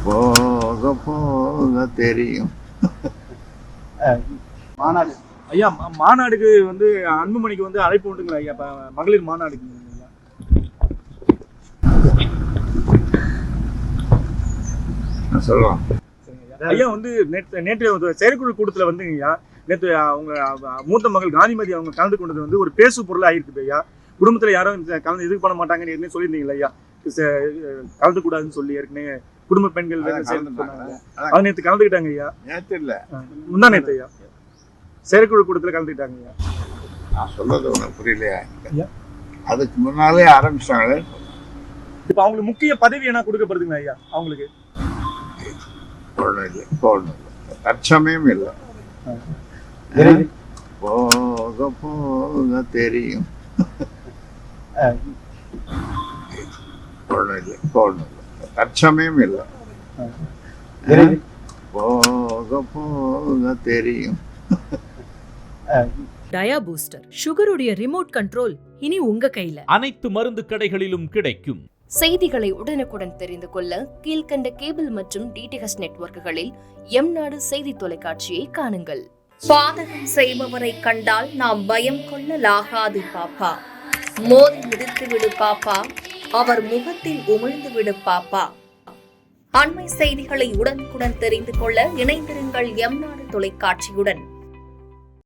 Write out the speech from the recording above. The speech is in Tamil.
போக போக தெரியும். மாநாடு ஐயா, மாநாடுக்கு வந்து அன்புமணிக்கு வந்து அழைப்பு உண்டுங்களா ஐயா? மகளிர் மாநாடுக்கு சொல்லலாம் ஐயா. வந்து நேற்று செயற்குழு கூட்டத்தில் வந்துங்க ஐயா, நேற்று அவங்க மூத்த மகள் காந்திமதி அவங்க கலந்து கொண்டது வந்து ஒரு பேசு பொருளாக ஆகிருக்குது ஐயா. குடும்பத்தில் யாரும் கலந்து இது பண்ண மாட்டாங்கன்னு ஏற்கனவே சொல்லியிருந்தீங்களா ஐயா? கலந்து கூடாதுன்னு சொல்லி ஏற்கனவே குடும்ப பெண்கள் அவங்க நேற்று கலந்துக்கிட்டாங்க ஐயா. நேற்று இல்லை, முந்தா நேற்று ஐயா செயற்குழு கூட்டத்தில் கலந்துக்கிட்டாங்க ஐயா. நான் சொல்றது உனக்கு புரியலையா? அதுக்கு முன்னாலே ஆரம்பிச்சாங்களே. இப்போ அவங்களுக்கு முக்கிய பதவி என்ன கொடுக்கப்படுதுங்க ஐயா? அவங்களுக்கு ஒன்றும் இல்லை, இப்போ ஒன்றும் இல்லை, தற்சமயம் இல்லை. போக போக தெரியும். ஒன்றும் இல்லை, இப்போ ஒன்றும் இல்லை, தற்சமயம் இல்லை. போக போக தெரியும். டயா பூஸ்டர் சுகருடைய ரிமோட் கண்ட்ரோல் இனி உங்க கையில. அனைத்து மருந்து கடைகளிலும் கிடைக்கும். செய்திகளை உடனுக்குடன் தெரிந்து கொள்ள கீழ்கண்ட கேபிள் மற்றும் டிடிஎச் நெட்வொர்க்குகளில் எம்நாடு செய்தி தொலைக்காட்சியை காணுங்கள். பாதகம் செய்பவரை கண்டால் நாம் பயம் கொள்ளலாகாது பாப்பா. மோதி மிதித்து விடு பாப்பா, அவர் முகத்தில் உமிழ்ந்து விடு பாப்பா. அண்மை செய்திகளை உடனுக்குடன் தெரிந்து கொள்ள இணைந்திருங்கள் எம்நாடு தொலைக்காட்சியுடன்.